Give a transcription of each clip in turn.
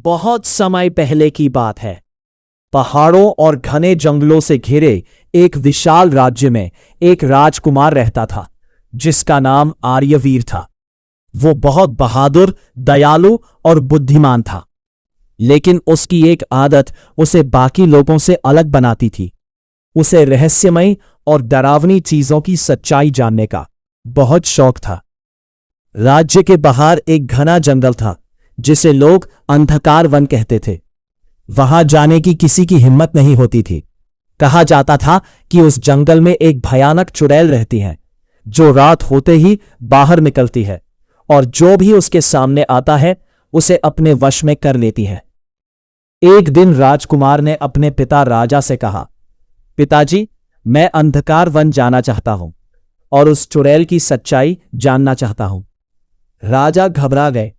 बहुत समय पहले की बात है। पहाड़ों और घने जंगलों से घिरे एक विशाल राज्य में एक राजकुमार रहता था जिसका नाम आर्यवीर था। वो बहुत बहादुर, दयालु और बुद्धिमान था, लेकिन उसकी एक आदत उसे बाकी लोगों से अलग बनाती थी। उसे रहस्यमयी और डरावनी चीजों की सच्चाई जानने का बहुत शौक था। राज्य के बाहर एक घना जंगल था जिसे लोग अंधकार वन कहते थे। वहां जाने की किसी की हिम्मत नहीं होती थी। कहा जाता था कि उस जंगल में एक भयानक चुड़ैल रहती है जो रात होते ही बाहर निकलती है और जो भी उसके सामने आता है उसे अपने वश में कर लेती है। एक दिन राजकुमार ने अपने पिता राजा से कहा, पिताजी, मैं अंधकार वन जाना चाहता हूं और उस चुड़ैल की सच्चाई जानना चाहता हूं। राजा घबरा गए।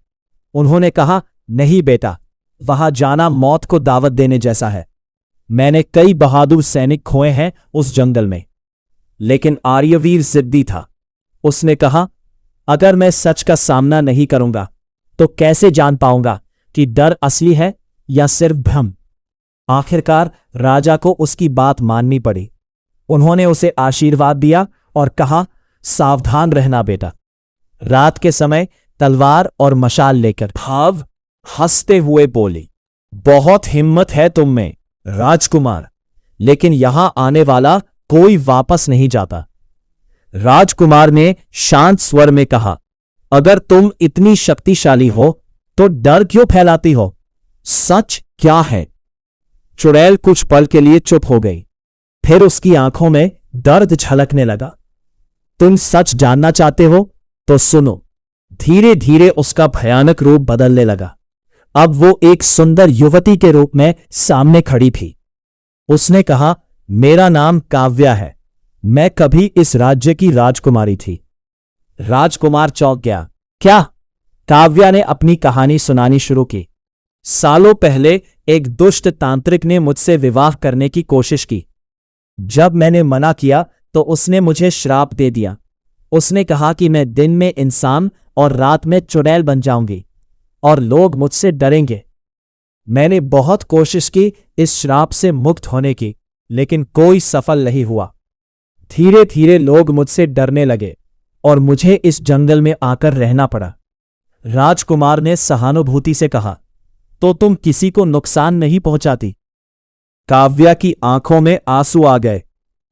उन्होंने कहा, नहीं बेटा, वहां जाना मौत को दावत देने जैसा है। मैंने कई बहादुर सैनिक खोए हैं उस जंगल में। लेकिन आर्यवीर जिद्दी था। उसने कहा, अगर मैं सच का सामना नहीं करूंगा तो कैसे जान पाऊंगा कि डर असली है या सिर्फ भ्रम। आखिरकार राजा को उसकी बात माननी पड़ी। उन्होंने उसे आशीर्वाद दिया और कहा, सावधान रहना बेटा। रात के समय तलवार और मशाल लेकर भाव हंसते हुए बोली, बहुत हिम्मत है तुम में राजकुमार, लेकिन यहां आने वाला कोई वापस नहीं जाता। राजकुमार ने शांत स्वर में कहा, अगर तुम इतनी शक्तिशाली हो तो डर क्यों फैलाती हो? सच क्या है? चुड़ैल कुछ पल के लिए चुप हो गई। फिर उसकी आंखों में दर्द झलकने लगा। तुम सच जानना चाहते हो तो सुनो। धीरे धीरे उसका भयानक रूप बदलने लगा। अब वो एक सुंदर युवती के रूप में सामने खड़ी थी। उसने कहा, मेरा नाम काव्या है। मैं कभी इस राज्य की राजकुमारी थी। राजकुमार चौंक गया। क्या? काव्या ने अपनी कहानी सुनानी शुरू की। सालों पहले एक दुष्ट तांत्रिक ने मुझसे विवाह करने की कोशिश की। जब मैंने मना किया तो उसने मुझे श्राप दे दिया। उसने कहा कि मैं दिन में इंसान और रात में चुड़ैल बन जाऊंगी और लोग मुझसे डरेंगे। मैंने बहुत कोशिश की इस श्राप से मुक्त होने की, लेकिन कोई सफल नहीं हुआ। धीरे धीरे लोग मुझसे डरने लगे और मुझे इस जंगल में आकर रहना पड़ा। राजकुमार ने सहानुभूति से कहा, तो तुम किसी को नुकसान नहीं पहुंचाती? काव्या की आंखों में आंसू आ गए।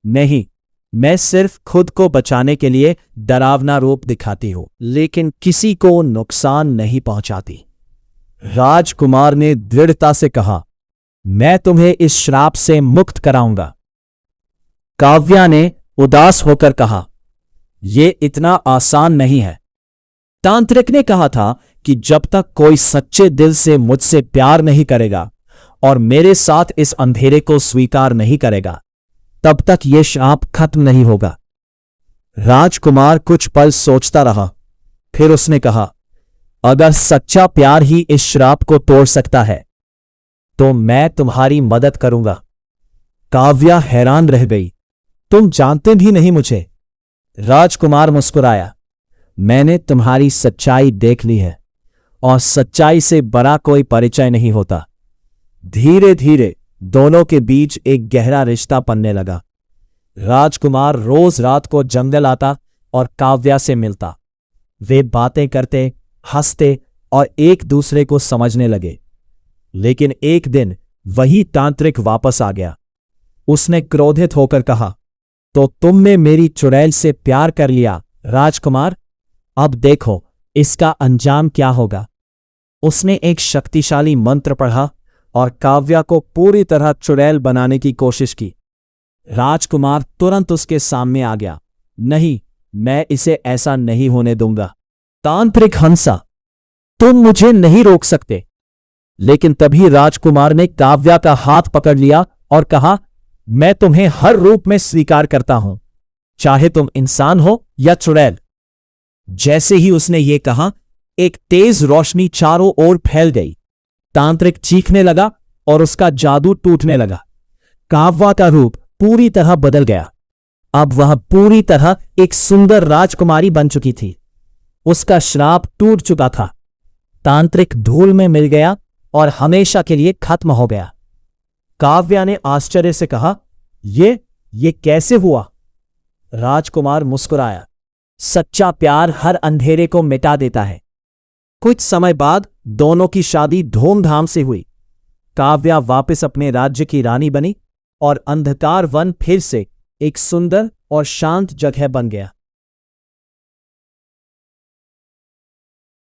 नहीं, मैं सिर्फ खुद को बचाने के लिए डरावना रूप दिखाती हूं, लेकिन किसी को नुकसान नहीं पहुंचाती। राजकुमार ने दृढ़ता से कहा, मैं तुम्हें इस श्राप से मुक्त कराऊंगा। काव्या ने उदास होकर कहा, यह इतना आसान नहीं है। तांत्रिक ने कहा था कि जब तक कोई सच्चे दिल से मुझसे प्यार नहीं करेगा और मेरे साथ इस अंधेरे को स्वीकार नहीं करेगा, तब तक यह श्राप खत्म नहीं होगा। राजकुमार कुछ पल सोचता रहा। फिर उसने कहा, अगर सच्चा प्यार ही इस श्राप को तोड़ सकता है तो मैं तुम्हारी मदद करूंगा। काव्या हैरान रह गई। तुम जानते भी नहीं मुझे? राजकुमार मुस्कुराया, मैंने तुम्हारी सच्चाई देख ली है और सच्चाई से बड़ा कोई परिचय नहीं होता। धीरे धीरे दोनों के बीच एक गहरा रिश्ता बनने लगा। राजकुमार रोज रात को जंगल आता और काव्या से मिलता। वे बातें करते, हंसते और एक दूसरे को समझने लगे। लेकिन एक दिन वही तांत्रिक वापस आ गया। उसने क्रोधित होकर कहा, तो तुमने मेरी चुड़ैल से प्यार कर लिया राजकुमार? अब देखो इसका अंजाम क्या होगा। उसने एक शक्तिशाली मंत्र पढ़ा और काव्या को पूरी तरह चुड़ैल बनाने की कोशिश की। राजकुमार तुरंत उसके सामने आ गया। नहीं, मैं इसे ऐसा नहीं होने दूंगा। तांत्रिक हंसा, तुम मुझे नहीं रोक सकते। लेकिन तभी राजकुमार ने काव्या का हाथ पकड़ लिया और कहा, मैं तुम्हें हर रूप में स्वीकार करता हूं, चाहे तुम इंसान हो या चुड़ैल। जैसे ही उसने ये कहा, एक तेज रोशनी चारों ओर फैल गई। तांत्रिक चीखने लगा और उसका जादू टूटने लगा। काव्या का रूप पूरी तरह बदल गया। अब वह पूरी तरह एक सुंदर राजकुमारी बन चुकी थी। उसका श्राप टूट चुका था। तांत्रिक धूल में मिल गया और हमेशा के लिए खत्म हो गया। काव्या ने आश्चर्य से कहा, ये कैसे हुआ? राजकुमार मुस्कुराया, सच्चा प्यार हर अंधेरे को मिटा देता है। कुछ समय बाद दोनों की शादी धूमधाम से हुई। काव्या वापस अपने राज्य की रानी बनी और अंधकार वन फिर से एक सुंदर और शांत जगह बन गया।